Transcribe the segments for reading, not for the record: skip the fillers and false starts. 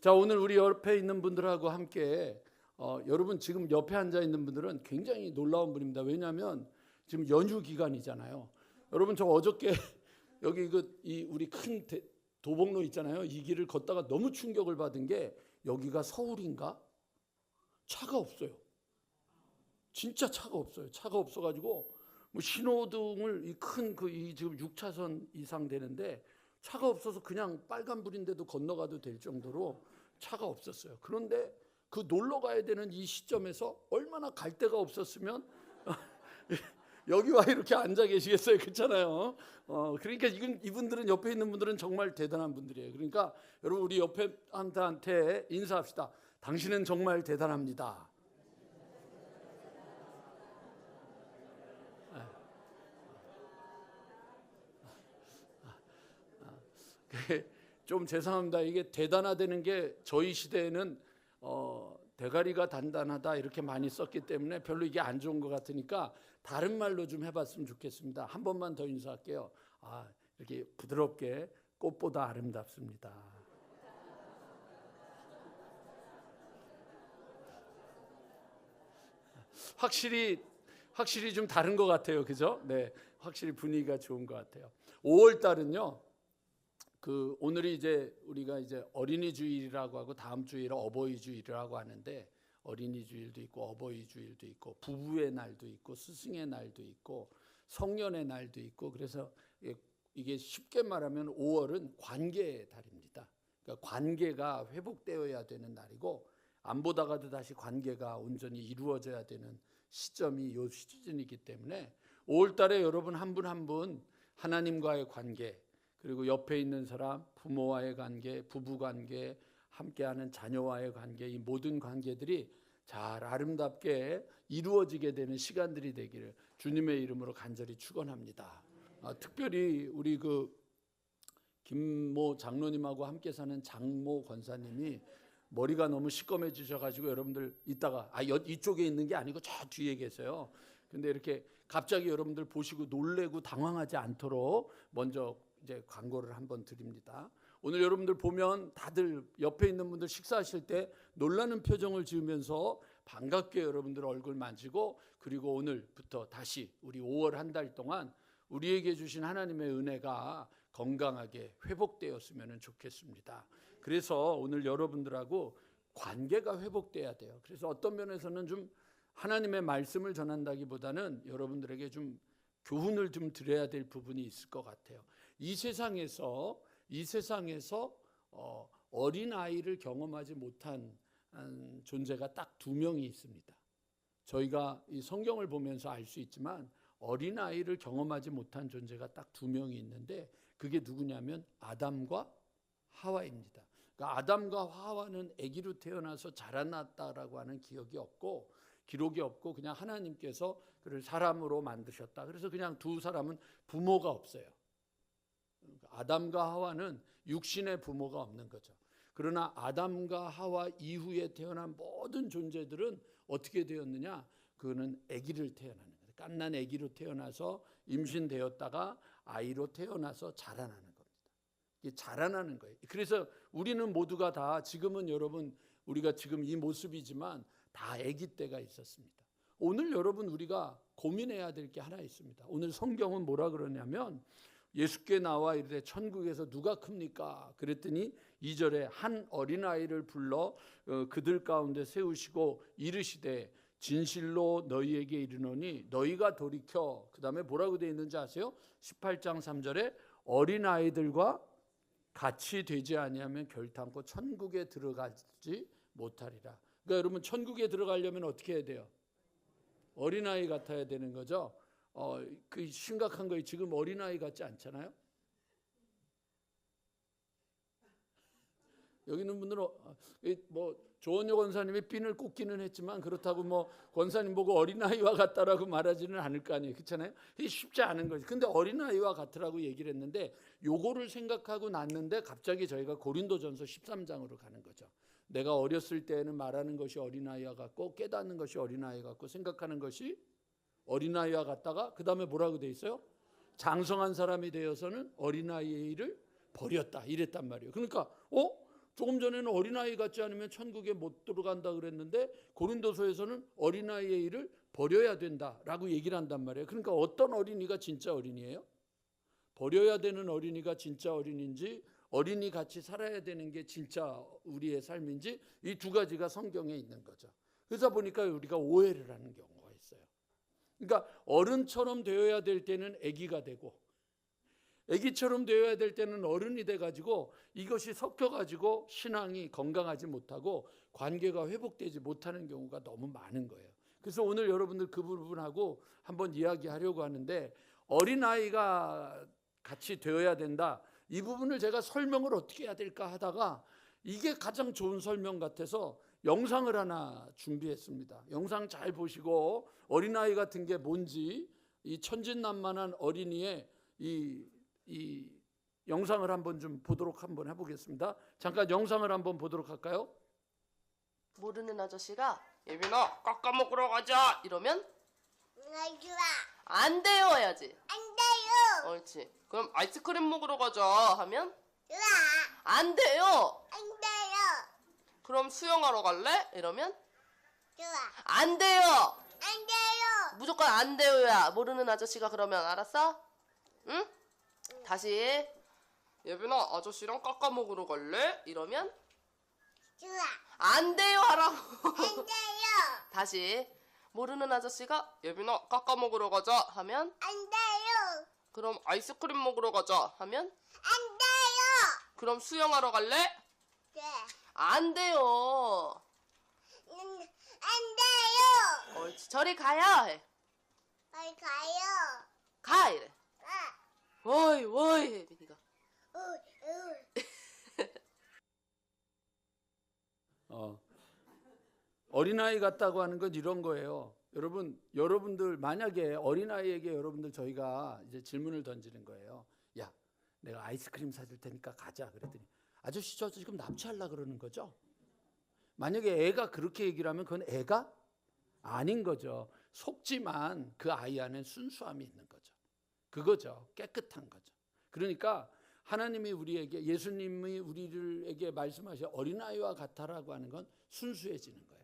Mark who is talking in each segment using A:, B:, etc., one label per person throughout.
A: 자, 오늘 우리 옆에 있는 분들하고 함께 여러분 지금 옆에 앉아 있는 분들은 굉장히 놀라운 분입니다. 왜냐하면 지금 연휴 기간이잖아요. 여러분 저 어저께 여기 우리 큰 도봉로 있잖아요. 이 길을 걷다가 너무 충격을 받은 게 여기가 서울인가? 차가 없어요. 진짜 차가 없어요. 차가 없어가지고 뭐 신호등을 이 지금 6차선 이상 되는데 차가 없어서 그냥 빨간불인데도 건너가도 될 정도로 차가 없었어요. 그런데 그 놀러 가야 되는 이 시점에서 얼마나 갈 데가 없었으면 여기 와 이렇게 앉아 계시겠어요. 그렇잖아요. 그러니까 이분들은 옆에 있는 분들은 정말 대단한 분들이에요. 그러니까 여러분 우리 옆에 한테 인사합시다. 당신은 정말 대단합니다. 좀 죄송합니다. 이게 대단하다는 게 저희 시대에는 대가리가 단단하다 이렇게 많이 썼기 때문에 별로 이게 안 좋은 것 같으니까 다른 말로 좀 해봤으면 좋겠습니다. 한 번만 더 인사할게요. 이렇게 부드럽게 꽃보다 아름답습니다. 확실히 좀 다른 것 같아요. 그죠? 네, 확실히 분위기가 좋은 것 같아요. 5월 달은요. 오늘이 이제 우리가 이제 어린이 주일이라고 하고 다음 주일은 어버이 주일이라고 하는데 어린이 주일도 있고 어버이 주일도 있고 부부의 날도 있고 스승의 날도 있고 성년의 날도 있고 그래서 이게 쉽게 말하면 5월은 관계의 달입니다. 그러니까 관계가 회복되어야 되는 날이고 안 보다가도 다시 관계가 온전히 이루어져야 되는 시점이 이 시즌이기 때문에 5월 달에 여러분 한 분 한 분 하나님과의 관계 그리고 옆에 있는 사람, 부모와의 관계, 부부 관계, 함께하는 자녀와의 관계, 이 모든 관계들이 잘 아름답게 이루어지게 되는 시간들이 되기를 주님의 이름으로 간절히 축원합니다. 특별히 우리 김모 장로님하고 함께 사는 장모 권사님이 머리가 너무 시꺼매지셔가지고 여러분들 이따가 이쪽에 있는 게 아니고 저 뒤에 계세요. 근데 이렇게 갑자기 여러분들 보시고 놀래고 당황하지 않도록 먼저 이제 광고를 한번 드립니다. 오늘 여러분들 보면 다들 옆에 있는 분들 식사하실 때 놀라는 표정을 지으면서 반갑게 여러분들 얼굴 만지고 그리고 오늘부터 다시 우리 5월 한 달 동안 우리에게 주신 하나님의 은혜가 건강하게 회복되었으면 좋겠습니다. 그래서 오늘 여러분들하고 관계가 회복돼야 돼요. 그래서 어떤 면에서는 좀 하나님의 말씀을 전한다기보다는 여러분들에게 좀 교훈을 좀 드려야 될 부분이 있을 것 같아요. 이 세상에서 어린 아이를 경험하지 못한 존재가 딱 2명이 있습니다. 저희가 이 성경을 보면서 알 수 있지만 어린 아이를 경험하지 못한 존재가 딱 2명이 있는데 그게 누구냐면 아담과 하와입니다. 그러니까 아담과 하와는 아기로 태어나서 자라났다라고 하는 기록이 없고 그냥 하나님께서 그를 사람으로 만드셨다. 그래서 그냥 두 사람은 부모가 없어요. 아담과 하와는 육신의 부모가 없는 거죠. 그러나 아담과 하와 이후에 태어난 모든 존재들은 어떻게 되었느냐? 그거는 아기를 태어나는 거예요. 갓난 아기로 태어나서 임신되었다가 아이로 태어나서 자라나는 겁니다. 이게 자라나는 거예요. 그래서 우리는 모두가 다 지금은 여러분 우리가 지금 이 모습이지만 다 아기 때가 있었습니다. 오늘 여러분 우리가 고민해야 될 게 하나 있습니다. 오늘 성경은 뭐라 그러냐면 예수께 나와 이르되 천국에서 누가 큽니까? 그랬더니 2절에 한 어린아이를 불러 그들 가운데 세우시고 이르시되 진실로 너희에게 이르노니 너희가 돌이켜 그 다음에 뭐라고 되어 있는지 아세요? 18장 3절에 어린아이들과 같이 되지 아니하면 결탄코 천국에 들어가지 못하리라. 그러니까 여러분 천국에 들어가려면 어떻게 해야 돼요? 어린아이 같아야 되는 거죠. 그 심각한 거예요. 지금 어린아이 같지 않잖아요. 여기 있는 분들은 뭐 조원효 권사님이 핀을 꽂기는 했지만 그렇다고 뭐 권사님 보고 어린아이와 같다라고 말하지는 않을 거 아니에요. 그렇잖아요. 이게 쉽지 않은 거죠. 근데 어린아이와 같으라고 얘기를 했는데 요거를 생각하고 났는데 갑자기 저희가 고린도전서 13장으로 가는 거죠. 내가 어렸을 때는 말하는 것이 어린아이와 같고 깨닫는 것이 어린아이 같고 생각하는 것이 어린아이와 같다가 그 다음에 뭐라고 돼 있어요? 장성한 사람이 되어서는 어린아이의 일을 버렸다 이랬단 말이에요. 그러니까 조금 전에는 어린아이 같지 않으면 천국에 못 들어간다 그랬는데 고린도서에서는 어린아이의 일을 버려야 된다라고 얘기를 한단 말이에요. 그러니까 어떤 어린이가 진짜 어린이에요? 버려야 되는 어린이가 진짜 어린인지 어린이 같이 살아야 되는 게 진짜 우리의 삶인지 이 두 가지가 성경에 있는 거죠. 그래서 보니까 우리가 오해를 하는 경우가 있어요. 그러니까 어른처럼 되어야 될 때는 아기가 되고 아기처럼 되어야 될 때는 어른이 돼가지고 이것이 섞여가지고 신앙이 건강하지 못하고 관계가 회복되지 못하는 경우가 너무 많은 거예요. 그래서 오늘 여러분들 그 부분하고 한번 이야기하려고 하는데 어린아이가 같이 되어야 된다. 이 부분을 제가 설명을 어떻게 해야 될까 하다가 이게 가장 좋은 설명 같아서 영상을 하나 준비했습니다. 영상 잘 보시고 어린아이 같은 게 뭔지 이 천진난만한 어린이의 이 영상을 한번 좀 보도록 한번 해보겠습니다. 잠깐 영상을 한번 보도록 할까요?
B: 모르는 아저씨가 예빈아 깎아 먹으러 가자 이러면
C: 좋아.
B: 안 돼요 해야지.
C: 안 돼요.
B: 옳지. 그럼 아이스크림 먹으러 가자 하면
C: 좋아.
B: 안 돼요.
C: 안 돼요.
B: 그럼 수영하러 갈래? 이러면
C: 좋아.
B: 안 돼요.
C: 안 돼요.
B: 무조건 안 돼요야. 모르는 아저씨가 그러면 알았어? 응? 다시 예빈아 아저씨랑 깎아 먹으러 갈래? 이러면
C: 좋아.
B: 안 돼요 하라고.
C: 안 돼요.
B: 다시 모르는 아저씨가 예빈아 깎아 먹으러 가자 하면
C: 안 돼요.
B: 그럼 아이스크림 먹으러 가자 하면
C: 안 돼요.
B: 그럼 수영하러 갈래?
C: 네.
B: 안 돼요.
C: 안 돼요.
B: 옳지. 저리 가야 해.
C: 어디 가요?
B: 가 이래.
C: 아.
B: 워이 워이 혜빈이가.
A: 어린아이 같다고 하는 건 이런 거예요. 여러분들 만약에 어린아이에게 여러분들 저희가 이제 질문을 던지는 거예요. 야, 내가 아이스크림 사줄 테니까 가자 그랬더니 아저씨 저 지금 납치하려고 그러는 거죠? 만약에 애가 그렇게 얘기를 하면 그건 애가 아닌 거죠. 속지만 그 아이 안에 순수함이 있는 거죠. 그거죠. 깨끗한 거죠. 그러니까 하나님이 우리에게 예수님이 우리에게 말씀하신 어린아이와 같아라고 하는 건 순수해지는 거예요.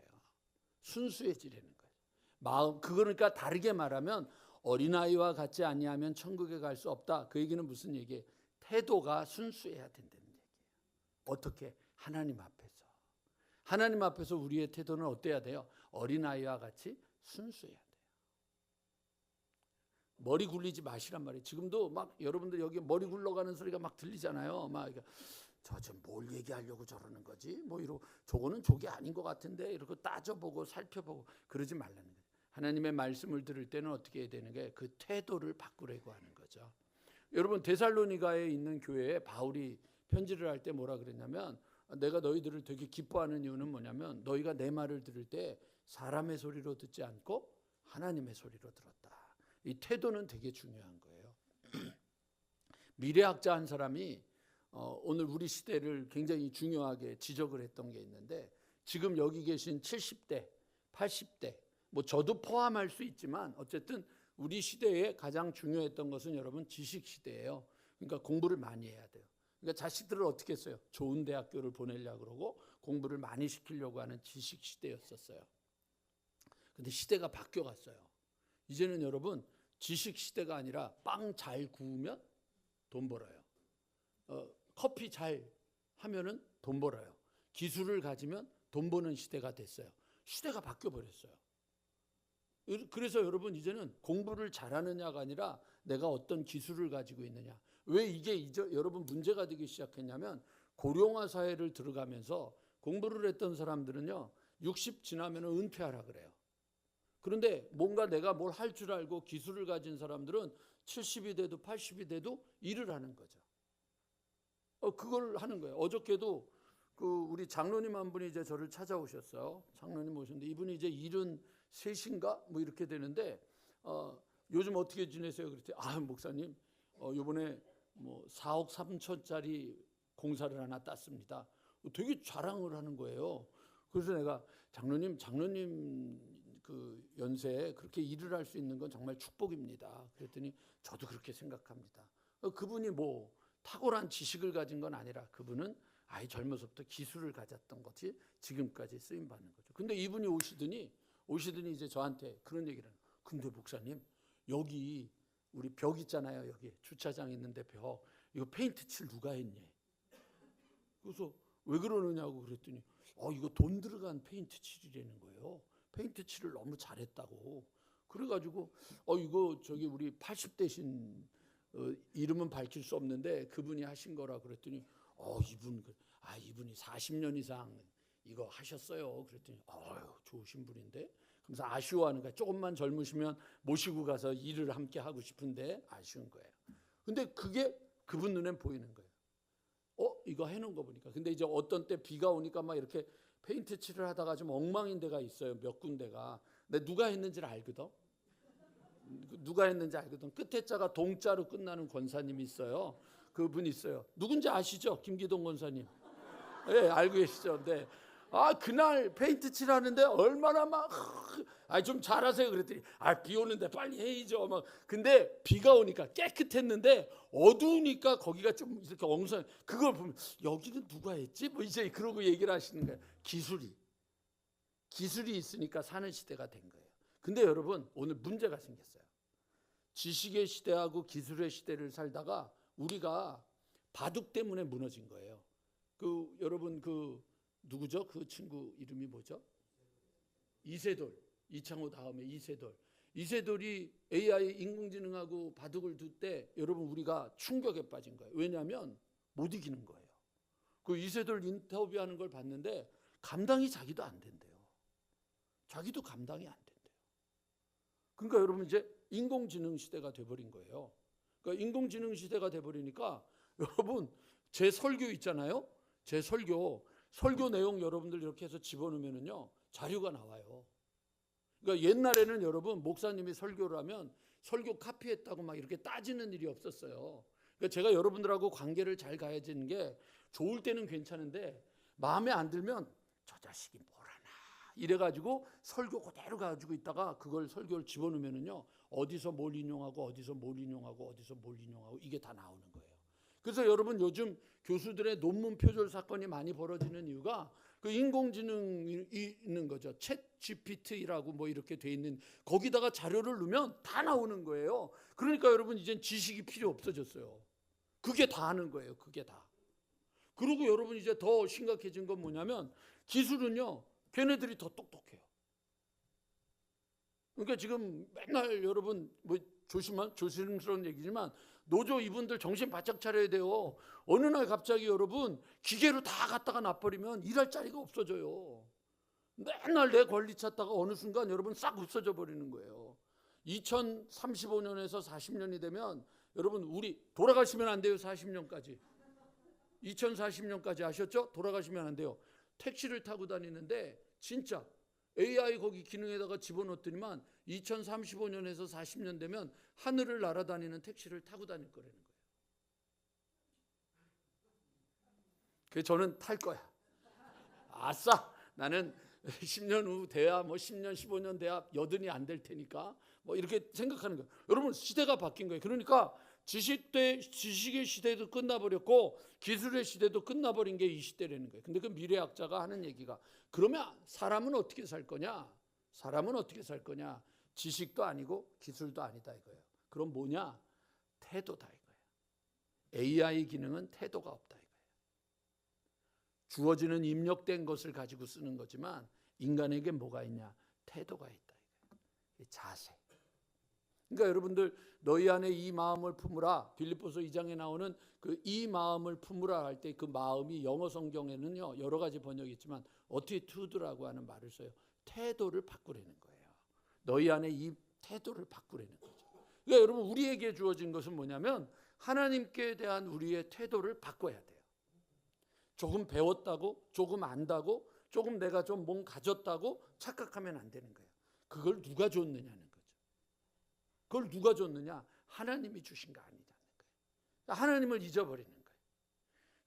A: 순수해지려는 거예요. 마음 그러니까 다르게 말하면 어린아이와 같지 아니하면 천국에 갈 수 없다. 그 얘기는 무슨 얘기예요? 태도가 순수해야 된다는 얘기예요. 어떻게? 하나님 앞에서. 하나님 앞에서 우리의 태도는 어때야 돼요? 어린아이와 같이 순수해야 돼요. 머리 굴리지 마시란 말이에요. 지금도 막 여러분들 여기 머리 굴러가는 소리가 막 들리잖아요. 막 저 지금 뭘 얘기하려고 저러는 거지? 뭐 이러고 저거는 저게 아닌 것 같은데 이러고 따져보고 살펴보고 그러지 말라는 거예요. 하나님의 말씀을 들을 때는 어떻게 해야 되는 게 그 태도를 바꾸려고 하는 거죠. 여러분 데살로니가에 있는 교회에 바울이 편지를 할 때 뭐라 그랬냐면 내가 너희들을 되게 기뻐하는 이유는 뭐냐면 너희가 내 말을 들을 때 사람의 소리로 듣지 않고 하나님의 소리로 들었다. 이 태도는 되게 중요한 거예요. 미래학자 한 사람이 오늘 우리 시대를 굉장히 중요하게 지적을 했던 게 있는데 지금 여기 계신 70대, 80대 뭐 저도 포함할 수 있지만 어쨌든 우리 시대에 가장 중요했던 것은 여러분 지식 시대예요. 그러니까 공부를 많이 해야 돼요. 그러니까 자식들을 어떻게 했어요? 좋은 대학교를 보내려고 그러고 공부를 많이 시키려고 하는 지식 시대였었어요. 근데 시대가 바뀌어갔어요. 이제는 여러분 지식 시대가 아니라 빵 잘 구우면 돈 벌어요. 커피 잘 하면은 돈 벌어요. 기술을 가지면 돈 버는 시대가 됐어요. 시대가 바뀌어 버렸어요. 그래서 여러분 이제는 공부를 잘하느냐가 아니라 내가 어떤 기술을 가지고 있느냐. 왜 이게 여러분 문제가 되기 시작했냐면 고령화 사회를 들어가면서 공부를 했던 사람들은요 60 지나면 은퇴하라 그래요. 그런데 뭔가 내가 뭘 할 줄 알고 기술을 가진 사람들은 70이 돼도 80이 돼도 일을 하는 거죠. 그걸 하는 거예요. 어저께도 우리 장로님 한 분이 이제 저를 찾아오셨어요. 장로님 오셨는데 이분이 이제 73인가 뭐 이렇게 되는데 요즘 어떻게 지내세요? 그랬더니 목사님 요번에 뭐 4억 3천짜리 공사를 하나 땄습니다. 되게 자랑을 하는 거예요. 그래서 내가 장로님 그 연세에 그렇게 일을 할 수 있는 건 정말 축복입니다. 그랬더니 저도 그렇게 생각합니다. 그분이 뭐 탁월한 지식을 가진 건 아니라 그분은 아이 젊어서부터 기술을 가졌던 것이 지금까지 쓰임 받는 거죠. 근데 이분이 오시더니 이제 저한테 그런 얘기를 하는 거예요. 근데 목사님, 여기 우리 벽 있잖아요. 여기 주차장 있는데 벽, 이거 페인트 칠 누가 했니? 그래서 왜 그러느냐고 그랬더니 이거 돈 들어간 페인트 칠이라는 거예요. 페인트 칠을 너무 잘했다고. 그래가지고 이거 저기 우리 80대신 이름은 밝힐 수 없는데 그분이 하신 거라 그랬더니 이분이 40년 이상 이거 하셨어요. 그랬더니 좋으신 분인데. 그래서 아쉬워하는 거예요. 조금만 젊으시면 모시고 가서 일을 함께 하고 싶은데 아쉬운 거예요. 근데 그게 그분 눈엔 보이는 거예요. 이거 해놓은 거 보니까. 근데 이제 어떤 때 비가 오니까 막 이렇게 페인트 칠을 하다가 좀 엉망인 데가 있어요. 몇 군데가. 근데 누가 했는지를 알거든. 끝에 자가 동자로 끝나는 권사님이 있어요. 그분이 있어요. 누군지 아시죠? 김기동 권사님. 예, 알고 계시죠? 네. 그날 페인트 칠하는데 얼마나 좀 잘하세요. 그랬더니 비 오는데 빨리 해야죠. 근데 비가 오니까 깨끗했는데 어두우니까 거기가 좀 이렇게 엉성. 그걸 보면 여기는 누가 했지? 이제 그러고 얘기를 하시는 거예요. 기술이 있으니까 사는 시대가 된 거예요. 근데 여러분, 오늘 문제가 생겼어요. 지식의 시대하고 기술의 시대를 살다가 우리가 바둑 때문에 무너진 거예요. 여러분 누구죠? 그 친구 이름이 뭐죠? 이세돌. 이창호 다음에 이세돌. 이세돌이 AI 인공지능하고 바둑을 둘 때 여러분 우리가 충격에 빠진 거예요. 왜냐하면 못 이기는 거예요. 그 이세돌 인터뷰하는 걸 봤는데 감당이 자기도 안 된대요. 자기도 감당이 안 된대요. 그러니까 여러분 이제 인공지능 시대가 돼버린 거예요. 그러니까 인공지능 시대가 돼버리니까 여러분 제 설교 있잖아요. 제 설교 내용 여러분들 이렇게 해서 집어넣으면요 자료가 나와요. 그러니까 옛날에는 여러분 목사님이 설교를 하면 설교 카피했다고 막 이렇게 따지는 일이 없었어요. 그러니까 제가 여러분들하고 관계를 잘 가야지는 게 좋을 때는 괜찮은데 마음에 안 들면 저 자식이 뭘 하나 이래가지고 설교 그대로 가지고 있다가 그걸 설교를 집어넣으면요 어디서 뭘 인용하고 어디서 뭘 인용하고 이게 다 나오는 거예요. 그래서 여러분 요즘 교수들의 논문 표절 사건이 많이 벌어지는 이유가 그 인공지능이 있는 거죠. 챗 GPT라고 이렇게 돼 있는 거기다가 자료를 넣으면 다 나오는 거예요. 그러니까 여러분 이젠 지식이 필요 없어졌어요. 그게 다 하는 거예요. 그게 다. 그리고 여러분 이제 더 심각해진 건 뭐냐면 기술은요 걔네들이 더 똑똑해요. 그러니까 지금 맨날 여러분 조심스러운 얘기지만 노조 이분들 정신 바짝 차려야 돼요. 어느 날 갑자기 여러분 기계로 다 갖다가 놔버리면 일할 자리가 없어져요. 맨날 내 권리 찾다가 어느 순간 여러분 싹 없어져 버리는 거예요. 2035년에서 40년이 되면 여러분 우리 돌아가시면 안 돼요. 40년까지. 2040년까지 아셨죠? 돌아가시면 안 돼요. 택시를 타고 다니는데 진짜 AI 거기 기능에다가 집어넣더니만 2035년에서 40년 되면 하늘을 날아다니는 택시를 타고 다닐 거라는 거예요. 그래서 저는 탈 거야. 아싸! 나는 10년 후 돼야 10년, 15년 돼야 여든이 안 될 테니까 이렇게 생각하는 거예요. 여러분 시대가 바뀐 거예요. 그러니까 지식의 시대도 끝나버렸고 기술의 시대도 끝나버린 게 이 시대라는 거예요. 근데 그 미래학자가 하는 얘기가 그러면 사람은 어떻게 살 거냐? 지식도 아니고 기술도 아니다 이거예요. 그럼 뭐냐? 태도다 이거예요. AI 기능은 태도가 없다 이거예요. 주어지는 입력된 것을 가지고 쓰는 거지만 인간에게 뭐가 있냐? 태도가 있다 이거예요. 자세. 그러니까 여러분들 너희 안에 이 마음을 품으라. 빌립보서 2장에 나오는 그 이 마음을 품으라 할 때 그 마음이 영어 성경에는요 여러 가지 번역이 있지만 attitude라고 하는 말을 써요. 태도를 바꾸라는 거예요. 너희 안에 이 태도를 바꾸라는 거죠. 그러니까 여러분 우리에게 주어진 것은 뭐냐면 하나님께 대한 우리의 태도를 바꿔야 돼요. 조금 배웠다고, 조금 안다고, 조금 내가 좀 뭔 가졌다고 착각하면 안 되는 거예요. 그걸 누가 줬느냐는 거죠. 그걸 누가 줬느냐? 하나님이 주신 거 아니라는 거예요. 하나님을 잊어버리는 거예요.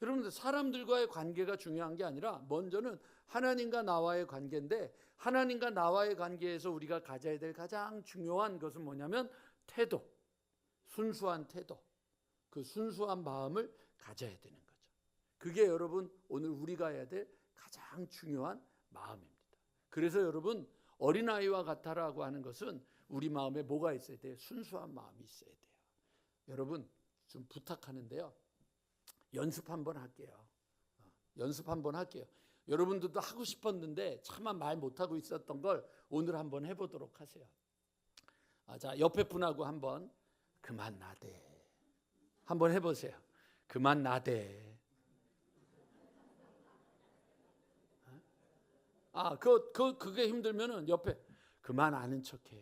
A: 여러분들 사람들과의 관계가 중요한 게 아니라 먼저는 하나님과 나와의 관계인데 하나님과 나와의 관계에서 우리가 가져야 될 가장 중요한 것은 뭐냐면 태도, 순수한 태도, 그 순수한 마음을 가져야 되는 거죠. 그게 여러분 오늘 우리가 해야 될 가장 중요한 마음입니다. 그래서 여러분 어린아이와 같아라고 하는 것은 우리 마음에 뭐가 있어야 돼요? 순수한 마음이 있어야 돼요. 여러분 좀 부탁하는데요. 연습 한번 할게요. 연습 한번 할게요. 여러분들도 하고 싶었는데 차마 말 못하고 있었던 걸 오늘 한번 해보도록 하세요. 자, 옆에 분하고 한번 그만 나대 한번 해보세요. 그만 나대. 그게 힘들면은 옆에 그만 아는 척해.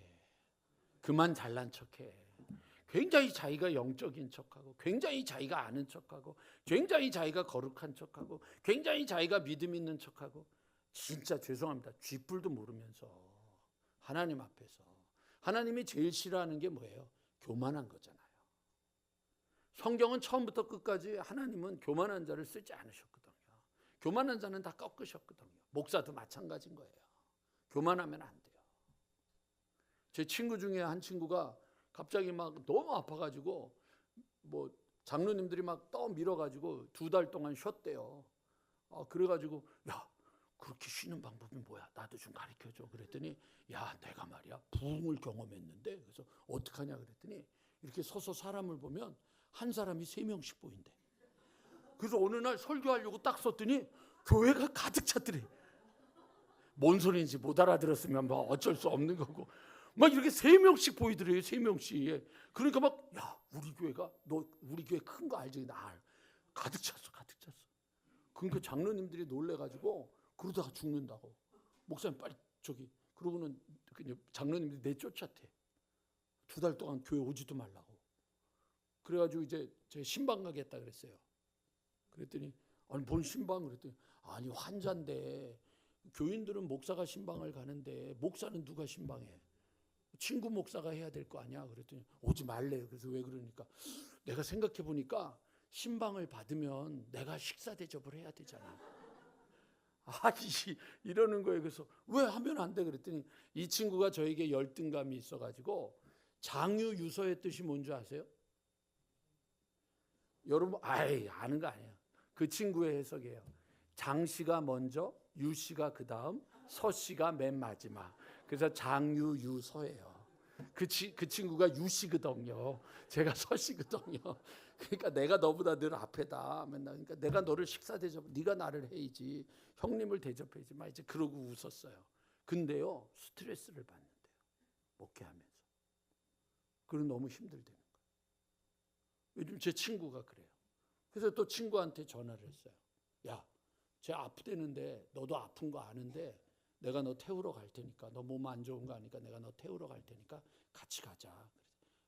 A: 그만 잘난 척해. 굉장히 자기가 영적인 척하고, 굉장히 자기가 아는 척하고, 굉장히 자기가 거룩한 척하고, 굉장히 자기가 믿음 있는 척하고, 진짜 죄송합니다. 쥐뿔도 모르면서 하나님 앞에서 하나님이 제일 싫어하는 게 뭐예요? 교만한 거잖아요. 성경은 처음부터 끝까지 하나님은 교만한 자를 쓰지 않으셨거든요. 교만한 자는 다 꺾으셨거든요. 목사도 마찬가지인 거예요. 교만하면 안 돼요. 제 친구 중에 한 친구가 갑자기 막 너무 아파가지고 뭐 장로님들이 막 떠밀어가지고 2달 동안 쉬었대요. 그래가지고 야 그렇게 쉬는 방법이 뭐야? 나도 좀 가르쳐줘. 그랬더니 야 내가 말이야 부흥을 경험했는데 그래서 어떡하냐 그랬더니 이렇게 서서 사람을 보면 한 사람이 3명씩 보인대. 그래서 어느 날 설교하려고 딱 썼더니 교회가 가득 찼더래. 뭔 소리인지 못 알아들었으면 뭐 어쩔 수 없는 거고 막 이렇게 3명씩 보이더래요. 3명씩. 그러니까 막 야 우리 교회가 너 우리 교회 큰 거 알지? 나 가득 찼어. 가득 찼어. 그러니까 장로님들이 놀래가지고 그러다가 죽는다고. 목사님 빨리 저기 그러고는 장로님들이 내쫓았대. 2달 동안 교회 오지도 말라고. 그래가지고 이제 제 신방 가겠다 그랬어요. 그랬더니 아니 뭔 신방 그랬더니 아니 환자인데 교인들은 목사가 신방을 가는데 목사는 누가 신방해? 친구 목사가 해야 될 거 아니야? 그랬더니 오지 말래요. 그래서 왜 그러니까 내가 생각해 보니까 신방을 받으면 내가 식사 대접을 해야 되잖아. 이러는 거예요. 그래서 왜 하면 안 돼? 그랬더니 이 친구가 저에게 열등감이 있어가지고 장유유서의 뜻이 뭔지 아세요? 여러분 아는 거 아니에요. 그 친구의 해석이에요. 장씨가 먼저, 유씨가 그 다음, 서씨가 맨 마지막. 그래서 장유유서예요. 그 친구가 유씨거든요. 제가 서씨거든요. 그러니까 내가 너보다 늘 앞에다 맨날. 그러니까 내가 너를 식사 대접, 네가 나를 해야지. 형님을 대접해야지. 막 이제 그러고 웃었어요. 근데요 스트레스를 받는데요. 목회하면서. 그리고 너무 힘들다는 거예요. 요즘 제 친구가 그래요. 그래서 또 친구한테 전화를 했어요. 야, 쟤 아프대는데 너도 아픈 거 아는데 내가 너 태우러 갈 테니까 너 몸 안 좋은 거 아니까 내가 너 태우러 갈 테니까 같이 가자.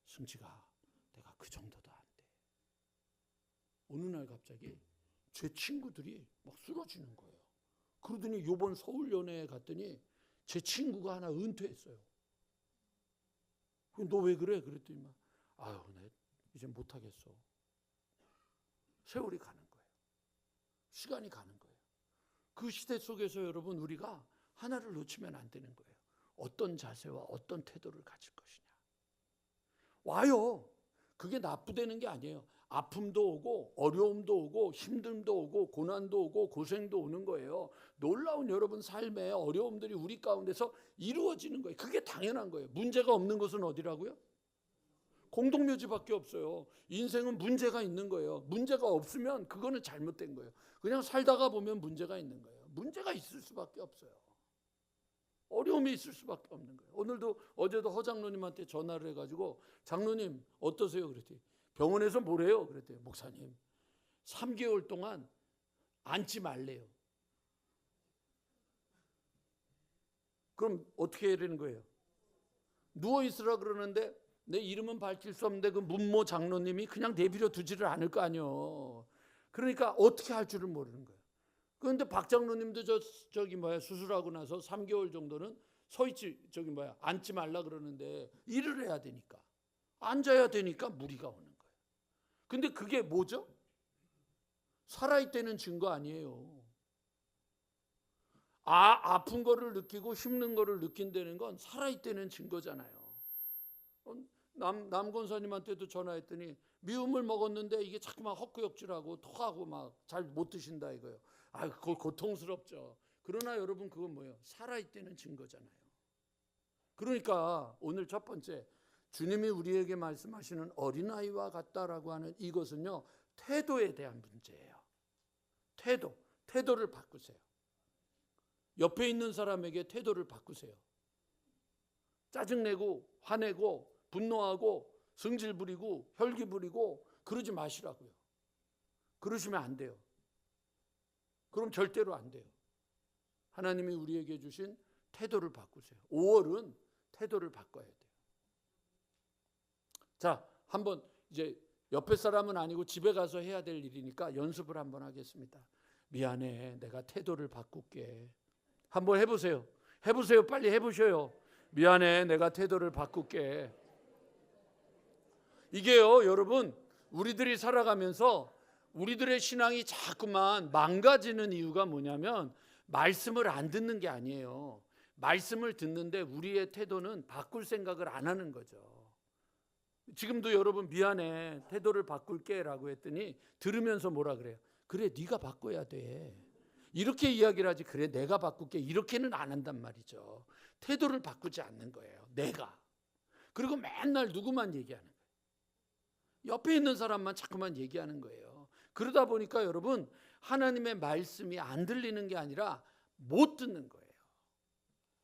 A: 승지가 내가 그 정도도 안 돼. 어느 날 갑자기 제 친구들이 막 쓰러지는 거예요. 그러더니 요번 서울연회에 갔더니 제 친구가 하나 은퇴했어요. 너 왜 그래? 그랬더니 막 아유 내 이제 못하겠어. 세월이 가는 거예요. 시간이 가는 거예요. 그 시대 속에서 여러분 우리가 하나를 놓치면 안 되는 거예요. 어떤 자세와 어떤 태도를 가질 것이냐. 와요. 그게 나쁘다는 게 아니에요. 아픔도 오고 어려움도 오고 힘듦도 오고 고난도 오고 고생도 오는 거예요. 놀라운 여러분 삶의 어려움들이 우리 가운데서 이루어지는 거예요. 그게 당연한 거예요. 문제가 없는 것은 어디라고요? 공동묘지밖에 없어요. 인생은 문제가 있는 거예요. 문제가 없으면 그거는 잘못된 거예요. 그냥 살다가 보면 문제가 있는 거예요. 문제가 있을 수밖에 없어요. 어려움이 있을 수밖에 없는 거예요. 오늘도 어제도 허 장로님한테 전화를 해가지고 장로님 어떠세요? 그랬더니 병원에서 뭐래요? 그랬더니 목사님 3개월 동안 앉지 말래요. 그럼 어떻게 해야 되는 거예요? 누워있으라 그러는데 내 이름은 밝힐 수 없는데 그 문모 장로님이 그냥 내버려 두지를 않을 거 아니에요. 그러니까 어떻게 할 줄을 모르는 거예요. 그런데 박 장로님도 수술하고 나서 3개월 정도는 서있지 앉지 말라 그러는데 일을 해야 되니까 앉아야 되니까 무리가 오는 거예요. 근데 그게 뭐죠? 살아있다는 증거 아니에요. 아픈 거를 느끼고 힘든 거를 느낀다는 건 살아있다는 증거잖아요. 남 권사님한테도 전화했더니 미움을 먹었는데 이게 자꾸만 헛구역질하고 토하고 막 잘 못 드신다 이거예요. 아, 그거 고통스럽죠. 그러나 여러분 그건 뭐예요? 살아있다는 증거잖아요. 그러니까 오늘 첫 번째 주님이 우리에게 말씀하시는 어린아이와 같다라고 하는 이것은요, 태도에 대한 문제예요. 태도를 바꾸세요. 옆에 있는 사람에게 태도를 바꾸세요. 짜증내고 화내고 분노하고 성질 부리고 혈기 부리고 그러지 마시라고요. 그러시면 안 돼요. 그럼 절대로 안 돼요. 하나님이 우리에게 주신 태도를 바꾸세요. 5월은 태도를 바꿔야 돼요. 자, 한번 이제 옆에 사람은 아니고 집에 가서 해야 될 일이니까 연습을 한번 하겠습니다. 미안해, 내가 태도를 바꿀게. 한번 해보세요. 해보세요. 빨리 해보셔요. 미안해, 내가 태도를 바꿀게. 이게요, 여러분, 우리들이 살아가면서 우리들의 신앙이 자꾸만 망가지는 이유가 뭐냐면 말씀을 안 듣는 게 아니에요. 말씀을 듣는데 우리의 태도는 바꿀 생각을 안 하는 거죠. 지금도 여러분 미안해, 태도를 바꿀게 라고 했더니 들으면서 뭐라 그래요? 그래, 네가 바꿔야 돼. 이렇게 이야기를 하지, 그래 내가 바꿀게, 이렇게는 안 한단 말이죠. 태도를 바꾸지 않는 거예요. 내가. 그리고 맨날 누구만 얘기하는 거예요. 옆에 있는 사람만 자꾸만 얘기하는 거예요. 그러다 보니까 여러분 하나님의 말씀이 안 들리는 게 아니라 못 듣는 거예요.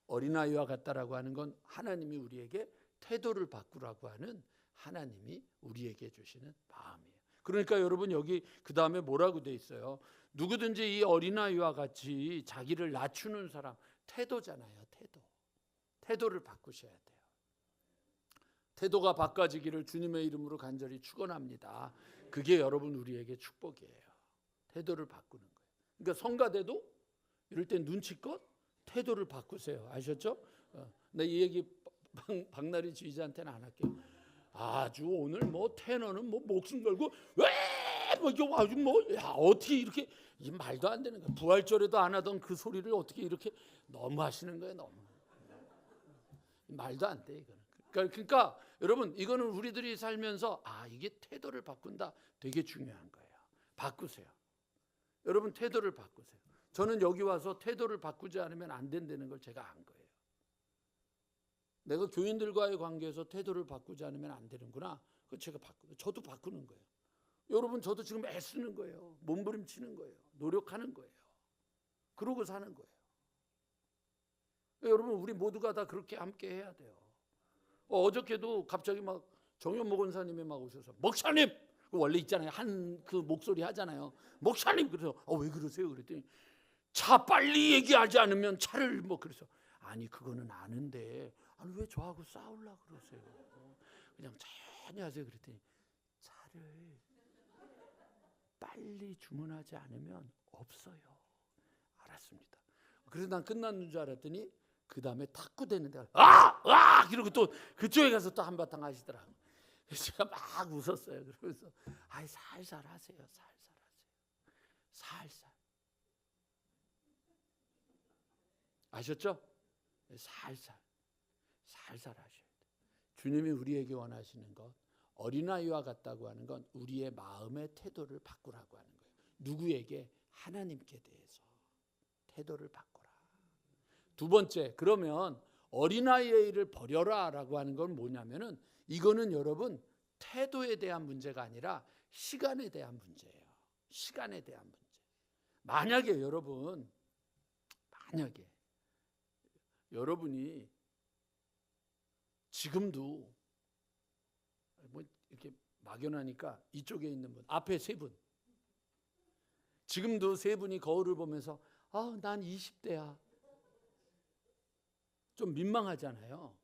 A: 어린아이와 같다라고 하는 건 하나님이 우리에게 태도를 바꾸라고 하는 하나님이 우리에게 주시는 마음이에요. 그러니까 여러분 여기 그 다음에 뭐라고 돼 있어요? 누구든지 이 어린아이와 같이 자기를 낮추는 사람, 태도잖아요. 태도를 바꾸셔야 돼요. 태도가 바꿔지기를 주님의 이름으로 간절히 축원합니다. 그게 여러분 우리에게 축복이에요. 태도를 바꾸는 거예요. 그러니까 성가대도 이럴 때 눈치껏 태도를 바꾸세요. 아셨죠? 나 이 얘기 박나리 지휘자한테는 안 할게요. 아주 오늘 뭐 테너는 뭐 목숨 걸고 뭐 이거 아주 뭐 야 어떻게 이렇게 이 말도 안 되는 거야. 부활절에도 안 하던 그 소리를 어떻게 이렇게 너무 하시는 거예요. 너무 말도 안 돼 이거는. 그러니까 여러분 이거는 우리들이 살면서 이게 태도를 바꾼다 되게 중요한 거예요. 바꾸세요. 여러분 태도를 바꾸세요. 저는 여기 와서 태도를 바꾸지 않으면 안 된다는 걸 제가 안 거예요. 내가 교인들과의 관계에서 태도를 바꾸지 않으면 안 되는구나. 그 제가 저도 바꾸는 거예요. 여러분 저도 지금 애쓰는 거예요. 몸부림치는 거예요. 노력하는 거예요. 그러고 사는 거예요. 여러분 우리 모두가 다 그렇게 함께 해야 돼요. 어저께도 갑자기 막 정현목 원사님이 막 오셔서 목사님 원래 있잖아요. 한 그 목소리 하잖아요. 목사님 그래서 왜 그러세요? 그랬더니 차 빨리 얘기하지 않으면 차를 뭐 그래서 아니 그거는 아는데 아니 왜 저하고 싸우려고 그러세요? 그냥 천천히 하세요. 그랬더니 차를 빨리 주문하지 않으면 없어요. 알았습니다. 그래서 난 끝났는 줄 알았더니 그 다음에 탁구대는데 이러고 또 그쪽에 가서 또 한바탕 하시더라고요. 그래서 제가 막 웃었어요. 그러면서 살살 하세요. 살살. 아셨죠? 살살 하셔야 돼요. 주님이 우리에게 원하시는 것, 어린아이와 같다고 하는 건 우리의 마음의 태도를 바꾸라고 하는 거예요. 누구에게? 하나님께 대해서 태도를 바꾸라. 두 번째, 그러면 어린아이의 일을 버려라라고 하는 건 뭐냐면은 이거는 여러분 태도에 대한 문제가 아니라 시간에 대한 문제예요. 시간에 대한 문제. 만약에 여러분이 지금도 뭐 이렇게 막연하니까 이쪽에 있는 분, 앞에 세 분, 지금도 세 분이 거울을 보면서 난 20대야. 좀 민망하잖아요.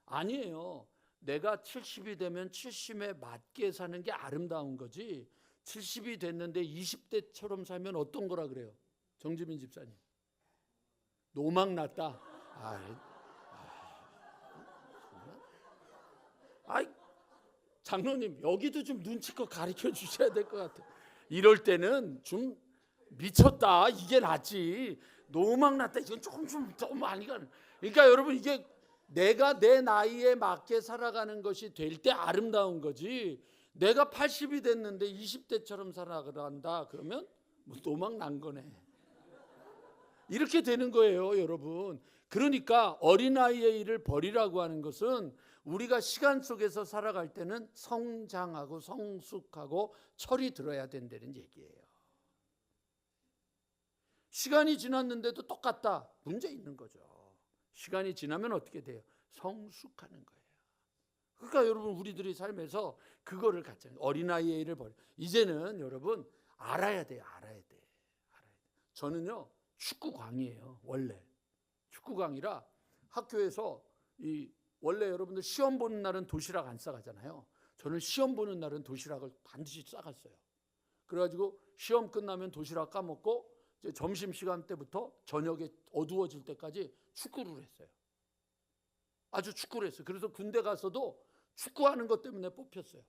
A: 아니에요. 내가 70이 되면 70에 맞게 사는 게 아름다운 거지. 70이 됐는데 20대처럼 살면 어떤 거라 그래요? 정지민 집사님. 노망났다. 장로님 여기도 좀 눈치껏 가르쳐 주셔야 될 것 같아요. 이럴 때는 좀 미쳤다 이게 낫지 노망났다 이건 좀 너무 많이 가는. 그러니까 여러분 이게 내가 내 나이에 맞게 살아가는 것이 될 때 아름다운 거지 내가 80이 됐는데 20대처럼 살아간다 그러면 뭐 도망 난 거네. 이렇게 되는 거예요, 여러분. 그러니까 어린아이의 일을 버리라고 하는 것은 우리가 시간 속에서 살아갈 때는 성장하고 성숙하고 철이 들어야 된다는 얘기예요. 시간이 지났는데도 똑같다. 문제 있는 거죠. 시간이 지나면 어떻게 돼요? 성숙하는 거예요. 그러니까 여러분 우리들이 삶에서 그거를 갖잖아요. 어린아이의 일을 버려. 이제는 여러분 알아야 돼요. 알아야 돼. 저는요 축구광이에요. 원래 축구광이라 학교에서 원래 여러분들 시험 보는 날은 도시락 안 싸가잖아요. 저는 시험 보는 날은 도시락을 반드시 싸갔어요. 그래가지고 시험 끝나면 도시락 까먹고 이제 점심시간 때부터 저녁에 어두워질 때까지 축구를 했어요. 아주 축구를 했어요. 그래서 군대 가서도 축구하는 것 때문에 뽑혔어요.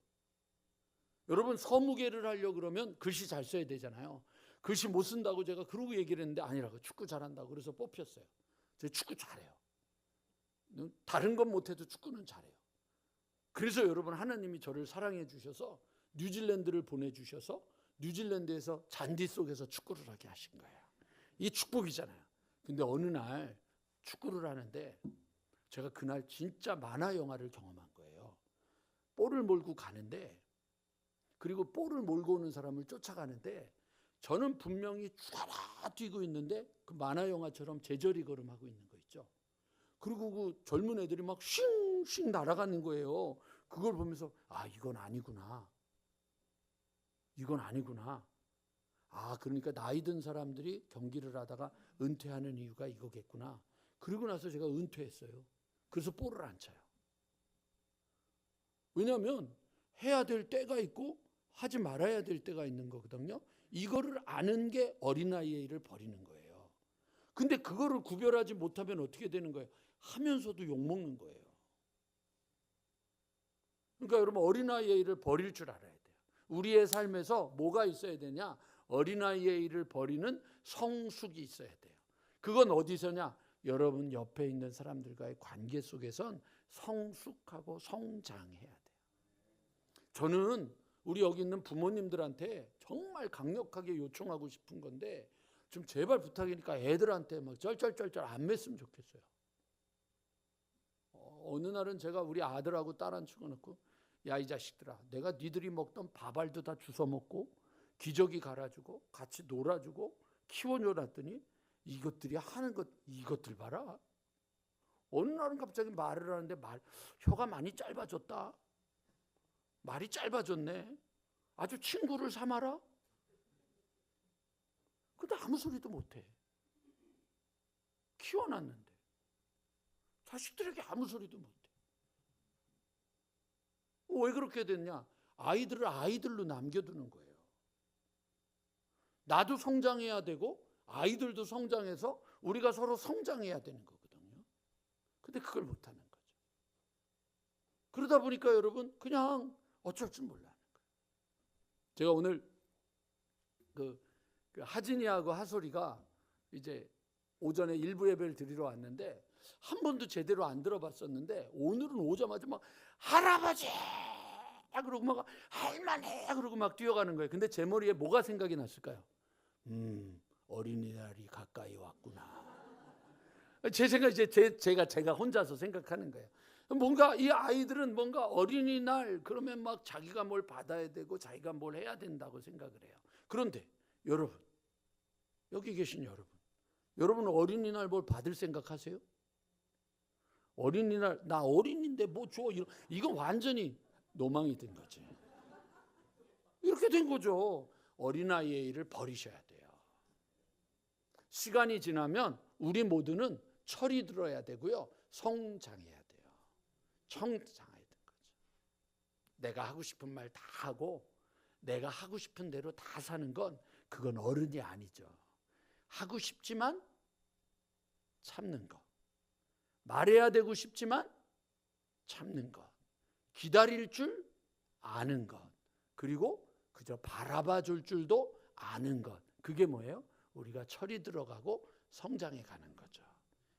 A: 여러분 서무계를 하려고 그러면 글씨 잘 써야 되잖아요. 글씨 못 쓴다고 제가 그러고 얘기를 했는데 아니라고, 축구 잘한다고. 그래서 뽑혔어요. 제가 축구 잘해요. 다른 건 못해도 축구는 잘해요. 그래서 여러분 하나님이 저를 사랑해 주셔서 뉴질랜드를 보내주셔서 뉴질랜드에서 잔디 속에서 축구를 하게 하신 거예요. 이 축복이잖아요. 근데 어느 날 축구를 하는데 제가 그날 진짜 만화 영화를 경험한 거예요. 볼을 몰고 가는데, 그리고 볼을 몰고 오는 사람을 쫓아가는데 저는 분명히 쭈라라 뛰고 있는데 그 만화 영화처럼 제자리 걸음하고 있는 거 있죠. 그리고 그 젊은 애들이 막 쉥쉥 날아가는 거예요. 그걸 보면서 아 이건 아니구나. 이건 아니구나. 아 그러니까 나이 든 사람들이 경기를 하다가 은퇴하는 이유가 이거겠구나. 그러고 나서 제가 은퇴했어요. 그래서 볼을 안 차요. 왜냐하면 해야 될 때가 있고 하지 말아야 될 때가 있는 거거든요. 이거를 아는 게 어린아이의 일을 버리는 거예요. 근데 그거를 구별하지 못하면 어떻게 되는 거예요? 하면서도 욕먹는 거예요. 그러니까 여러분 어린아이의 일을 버릴 줄 알아야 돼요. 우리의 삶에서 뭐가 있어야 되냐? 어린아이의 일을 버리는 성숙이 있어야 돼요. 그건 어디서냐? 여러분 옆에 있는 사람들과의 관계 속에선 성숙하고 성장해야 돼요. 저는 우리 여기 있는 부모님들한테 정말 강력하게 요청하고 싶은 건데 좀 제발 부탁이니까 애들한테 막 쩔쩔쩔쩔 안 맸으면 좋겠어요. 어느 날은 제가 우리 아들하고 딸 앉혀놓고 야 이 자식들아, 내가 니들이 먹던 밥알도 다 주워 먹고 기저귀 갈아주고 같이 놀아주고 키워줘놨더니 이것들이 하는 것, 이것들 봐라. 어느 날은 갑자기 말을 하는데 혀가 많이 짧아졌다. 말이 짧아졌네. 아주 친구를 삼아라. 근데 아무 소리도 못해. 키워놨는데 자식들에게 아무 소리도 못해. 왜 그렇게 됐냐? 아이들을 아이들로 남겨두는 거예요. 나도 성장해야 되고 아이들도 성장해서 우리가 서로 성장해야 되는 거거든요. 근데 그걸 못하는 거죠. 그러다 보니까 여러분 그냥 어쩔 줄 몰라 하는 거예요. 제가 오늘 그 하진이하고 하솔이가 이제 오전에 일부 예배를 드리러 왔는데 한 번도 제대로 안 들어봤었는데 오늘은 오자마자 막 할아버지 그러고 막 할머니 그러고 막 뛰어가는 거예요. 근데 제 머리에 뭐가 생각이 났을까요? 어린이날이 가까이 왔구나. 제 생각 이제 제가 혼자서 생각하는 거예요. 뭔가 이 아이들은 뭔가 어린이날 그러면 막 자기가 뭘 받아야 되고 자기가 뭘 해야 된다고 생각을 해요. 그런데 여러분, 여기 계신 여러분 어린이날 뭘 받을 생각하세요? 어린이날 나 어린인데 뭐 줘? 이거 완전히 노망이 된 거지. 이렇게 된 거죠. 어린아이의 일을 버리셔야 돼요. 시간이 지나면 우리 모두는 철이 들어야 되고요. 성장해야 돼요. 성장해야 되는 거죠. 내가 하고 싶은 말 다 하고 내가 하고 싶은 대로 다 사는 건 그건 어른이 아니죠. 하고 싶지만 참는 것. 말해야 되고 싶지만 참는 것. 기다릴 줄 아는 것. 그리고 그저 바라봐 줄 줄도 아는 것. 그게 뭐예요? 우리가 철이 들어가고 성장해 가는 거죠.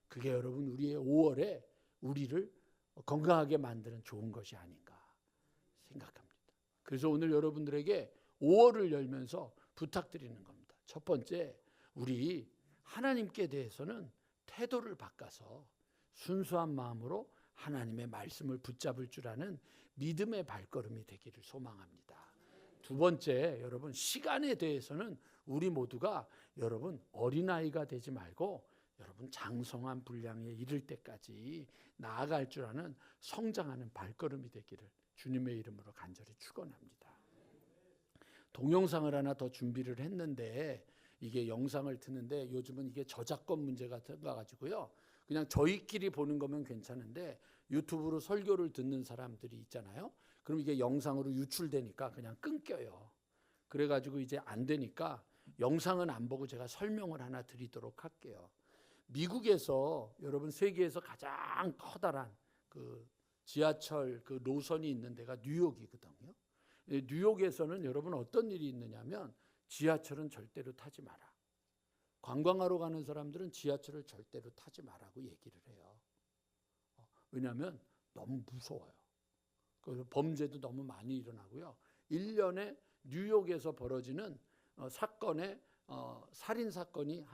A: 그게 여러분 우리의 5월에 우리를 건강하게 만드는 좋은 것이 아닌가 생각합니다. 그래서 오늘 여러분들에게 5월을 열면서 부탁드리는 겁니다. 첫 번째, 우리 하나님께 대해서는 태도를 바꿔서 순수한 마음으로 하나님의 말씀을 붙잡을 줄 아는 믿음의 발걸음이 되기를 소망합니다. 두 번째, 여러분 시간에 대해서는 우리 모두가 여러분 어린아이가 되지 말고 여러분 장성한 분량에 이를 때까지 나아갈 줄 아는 성장하는 발걸음이 되기를 주님의 이름으로 간절히 축원합니다. 동영상을 하나 더 준비를 했는데 이게 영상을 트는데 요즘은 이게 저작권 문제가 생겨가지고요. 그냥 저희끼리 보는 거면 괜찮은데 유튜브로 설교를 듣는 사람들이 있잖아요. 그럼 이게 영상으로 유출되니까 그냥 끊겨요. 그래가지고 이제 안 되니까 영상은 안 보고 제가 설명을 하나 드리도록 할게요. 미국에서 여러분 세계에서 가장 커다란 그 지하철 그 노선이 있는 데가 뉴욕이거든요. 뉴욕에서는 여러분 어떤 일이 있느냐면 지하철은 절대로 타지 마라. 관광하러 가는 사람들은 지하철을 절대로 타지 마라고 얘기를 해요. 왜냐하면 너무 무서워요. 그래서 범죄도 너무 많이 일어나고요. 1년에 뉴욕에서 벌어지는 사건의 살인 사건이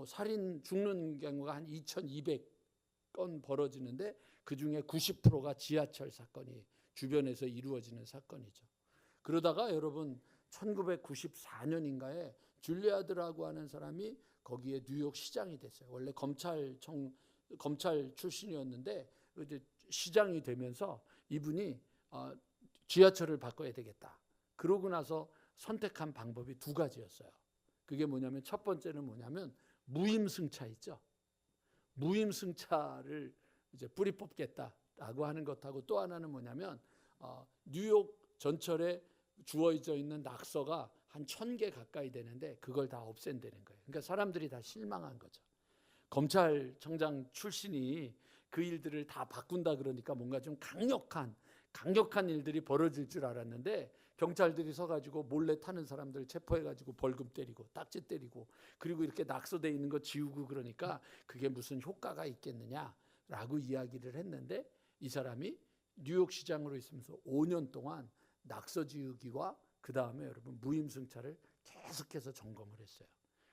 A: 살인 죽는 경우가 한 2,200건 벌어지는데 그 중에 90%가 지하철 사건이 주변에서 이루어지는 사건이죠. 그러다가 여러분 1994년인가에 줄리아드라고 하는 사람이 거기에 뉴욕 시장이 됐어요. 원래 검찰 출신이었는데 이제 시장이 되면서 이분이 지하철을 바꿔야 되겠다. 그러고 나서 선택한 방법이 두 가지였어요. 그게 뭐냐면 첫 번째는 뭐냐면 무임승차 있죠. 무임승차를 이제 뿌리 뽑겠다라고 하는 것하고 또 하나는 뭐냐면 뉴욕 전철에 주어져 있는 낙서가 한 1,000개 가까이 되는데 그걸 다 없앤다는 거예요. 그러니까 사람들이 다 실망한 거죠. 검찰청장 출신이 그 일들을 다 바꾼다 그러니까 뭔가 좀 강력한 일들이 벌어질 줄 알았는데 경찰들이 서가지고 몰래 타는 사람들 체포해가지고 벌금 때리고 딱지 때리고 그리고 이렇게 낙서돼 있는 거 지우고 그러니까 그게 무슨 효과가 있겠느냐라고 이야기를 했는데 이 사람이 뉴욕 시장으로 있으면서 5년 동안 낙서 지우기와 그 다음에 여러분 무임승차를 계속해서 점검을 했어요.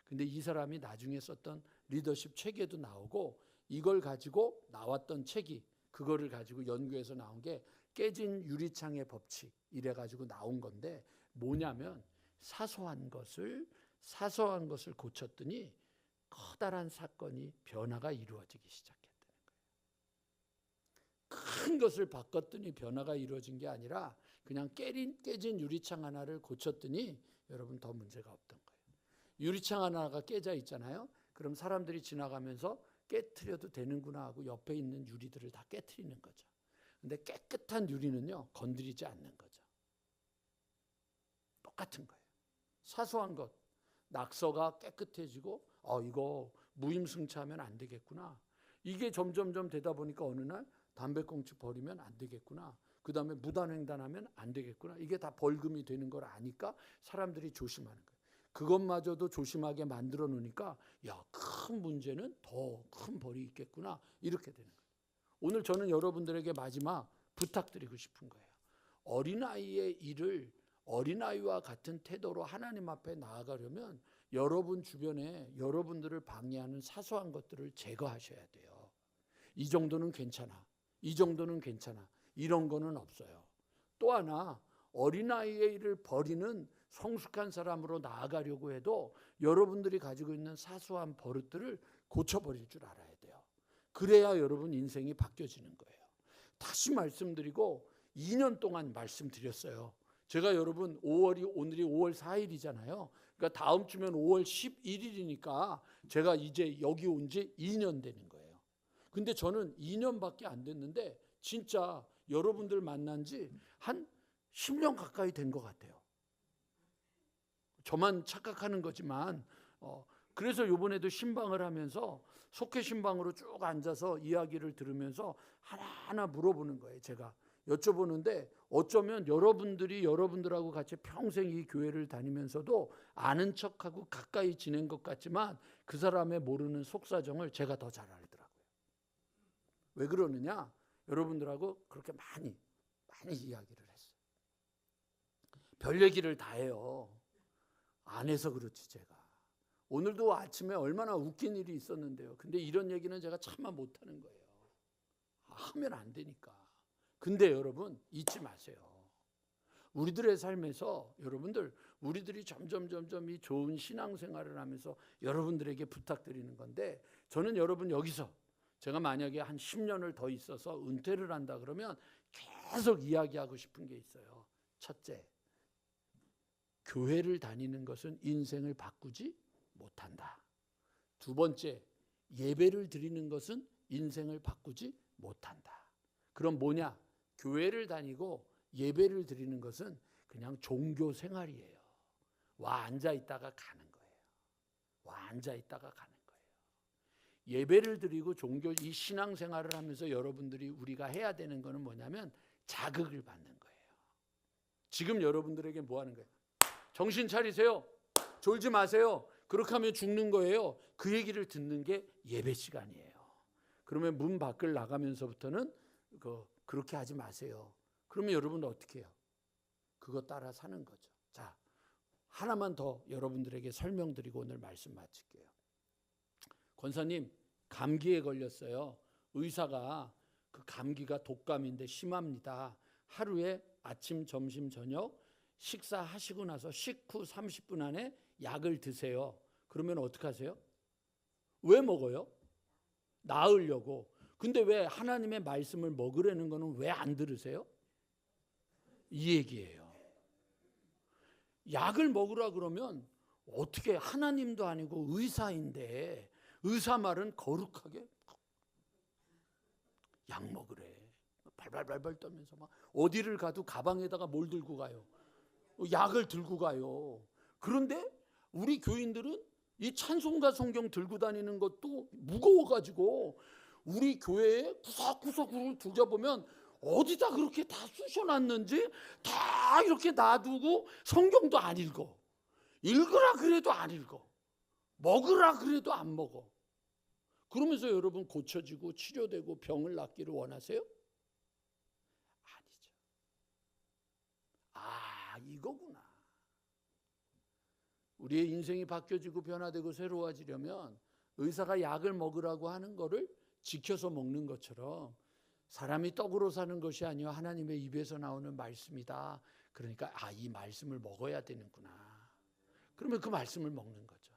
A: 근데 이 사람이 나중에 썼던 리더십 체계도 나오고 이걸 가지고 나왔던 책이 그거를 가지고 연구해서 나온 게 깨진 유리창의 법칙 이래 가지고 나온 건데 뭐냐면 사소한 것을 고쳤더니 커다란 사건이 변화가 이루어지기 시작했다는 거예요. 큰 것을 바꿨더니 변화가 이루어진 게 아니라 그냥 깨진 유리창 하나를 고쳤더니 여러분 더 문제가 없던 거예요. 유리창 하나가 깨져 있잖아요. 그럼 사람들이 지나가면서 깨트려도 되는구나 하고 옆에 있는 유리들을 다 깨트리는 거죠. 근데 깨끗한 유리는요 건드리지 않는 거죠. 똑같은 거예요. 사소한 것 낙서가 깨끗해지고 이거 무임승차하면 안 되겠구나. 이게 점점점 되다 보니까 어느 날 담배꽁초 버리면 안 되겠구나. 그 다음에 무단횡단하면 안 되겠구나. 이게 다 벌금이 되는 걸 아니까 사람들이 조심하는 거예요. 그것마저도 조심하게 만들어 놓으니까 큰 문제는 더 큰 벌이 있겠구나. 이렇게 되는 거예요. 오늘 저는 여러분들에게 마지막 부탁드리고 싶은 거예요. 어린아이의 일을 어린아이와 같은 태도로 하나님 앞에 나아가려면 여러분 주변에 여러분들을 방해하는 사소한 것들을 제거하셔야 돼요. 이 정도는 괜찮아. 이 정도는 괜찮아. 이런 거는 없어요. 또 하나 어린아이의 일을 버리는 성숙한 사람으로 나아가려고 해도 여러분들이 가지고 있는 사소한 버릇들을 고쳐버릴 줄 알아야 돼요. 그래야 여러분 인생이 바뀌어지는 거예요. 다시 말씀드리고 2년 동안 말씀드렸어요. 제가 여러분 오늘이 5월 4일이잖아요. 그러니까 다음 주면 5월 11일이니까 제가 이제 여기 온 지 2년 되는 거예요. 근데 저는 2년밖에 안 됐는데 진짜 여러분들 만난 지 한 10년 가까이 된 것 같아요. 저만 착각하는 거지만 그래서 이번에도 신방을 하면서 속회 신방으로 쭉 앉아서 이야기를 들으면서 하나하나 물어보는 거예요. 제가 여쭤보는데 어쩌면 여러분들하고 같이 평생 이 교회를 다니면서도 아는 척하고 가까이 지낸 것 같지만 그 사람의 모르는 속사정을 제가 더 잘 알더라고요. 왜 그러느냐? 여러분들하고 그렇게 많이 이야기를 했어요. 별 얘기를 다 해요. 안 해서 그렇지 제가. 오늘도 아침에 얼마나 웃긴 일이 있었는데요. 근데 이런 얘기는 제가 차마 못하는 거예요. 하면 안 되니까. 근데 여러분 잊지 마세요. 우리들의 삶에서 여러분들 우리들이 점점 이 좋은 신앙생활을 하면서 여러분들에게 부탁드리는 건데, 저는 여러분 여기서 제가 만약에 한 10년을 더 있어서 은퇴를 한다 그러면 계속 이야기하고 싶은 게 있어요. 첫째, 교회를 다니는 것은 인생을 바꾸지 못한다. 두 번째, 예배를 드리는 것은 인생을 바꾸지 못한다. 그럼 뭐냐? 교회를 다니고 예배를 드리는 것은 그냥 종교 생활이에요. 와 앉아 있다가 가는 거예요. 와 앉아 있다가 가는 거예요. 예배를 드리고 종교 이 신앙 생활을 하면서 여러분들이 우리가 해야 되는 거는 뭐냐면 자극을 받는 거예요. 지금 여러분들에게 뭐 하는 거예요? 정신 차리세요. 졸지 마세요. 그렇게 하면 죽는 거예요. 그 얘기를 듣는 게 예배 시간이에요. 그러면 문 밖을 나가면서부터는 그렇게 하지 마세요. 그러면 여러분 어떻게 해요? 그거 따라 사는 거죠. 자, 하나만 더 여러분들에게 설명드리고 오늘 말씀 마칠게요. 권사님, 감기에 걸렸어요. 의사가 그 감기가 독감인데 심합니다. 하루에 아침, 점심, 저녁 식사하시고 나서 식후 30분 안에 약을 드세요. 그러면 어떻게 하세요? 왜 먹어요? 나으려고. 근데 왜 하나님의 말씀을 먹으라는 거는 왜 안 들으세요? 이 얘기예요. 약을 먹으라 그러면 어떻게, 하나님도 아니고 의사인데 의사 말은 거룩하게 약 먹으래. 발발발발 떨면서 막 어디를 가도 가방에다가 뭘 들고 가요? 약을 들고 가요. 그런데 우리 교인들은 이 찬송가 성경 들고 다니는 것도 무거워가지고 우리 교회에 구석구석을 뒤져보면 어디다 그렇게 다 쑤셔놨는지 다 이렇게 놔두고 성경도 안 읽어. 읽으라 그래도 안 읽어. 먹으라 그래도 안 먹어. 그러면서 여러분 고쳐지고 치료되고 병을 낫기를 원하세요? 아니죠. 아, 이거구나. 우리의 인생이 바뀌어지고 변화되고 새로워지려면 의사가 약을 먹으라고 하는 거를 지켜서 먹는 것처럼 사람이 떡으로 사는 것이 아니요 하나님의 입에서 나오는 말씀이다. 그러니까 이 말씀을 먹어야 되는구나. 그러면 그 말씀을 먹는 거죠.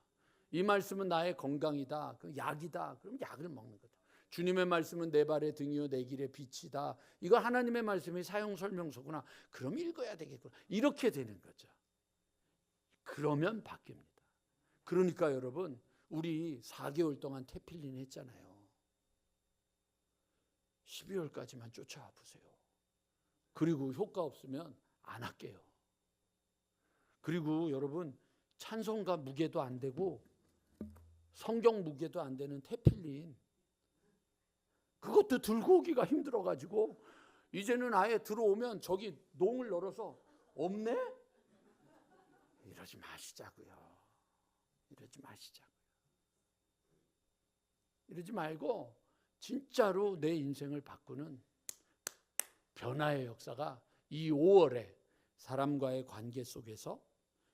A: 이 말씀은 나의 건강이다. 그 약이다. 그럼 약을 먹는 거죠. 주님의 말씀은 내 발의 등이요 내 길의 빛이다. 이거 하나님의 말씀이 사용 설명서구나. 그럼 읽어야 되겠구나. 이렇게 되는 거죠. 그러면 바뀝니다. 그러니까 여러분 우리 4개월 동안 테필린 했잖아요. 12월까지만 쫓아와 보세요. 그리고 효과 없으면 안 할게요. 그리고 여러분 찬송가 무게도 안 되고 성경 무게도 안 되는 테필린, 그것도 들고 오기가 힘들어가지고 이제는 아예 들어오면 저기 농을 널어서 없네? 이러지 마시자고요. 이러지 마시자고요. 이러지 말고 진짜로 내 인생을 바꾸는 변화의 역사가 이 5월에 사람과의 관계 속에서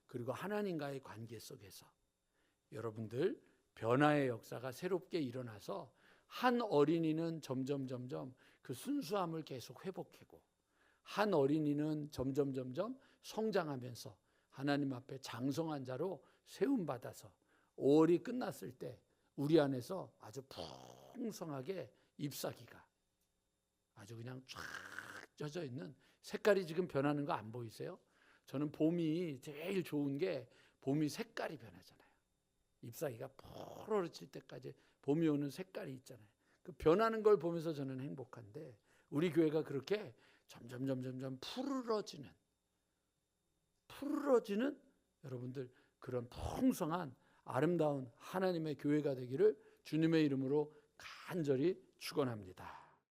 A: 그리고 하나님과의 관계 속에서 여러분들 변화의 역사가 새롭게 일어나서 한 어린이는 점점 그 순수함을 계속 회복하고 한 어린이는 점점 성장하면서 하나님 앞에 장성한 자로 세움받아서 5월이 끝났을 때 우리 안에서 아주 풍성하게 잎사귀가 아주 그냥 쫙 젖어 있는, 색깔이 지금 변하는 거 안 보이세요? 저는 봄이 제일 좋은 게 봄이 색깔이 변하잖아요. 잎사귀가 푸르러질 때까지 봄이 오는 색깔이 있잖아요. 그 변하는 걸 보면서 저는 행복한데 우리 교회가 그렇게 점점 푸르러지는 여러분들 그런 풍성한 아름다운 하나님의 교회가 되기를 주님의 이름으로 간절히 축원합니다.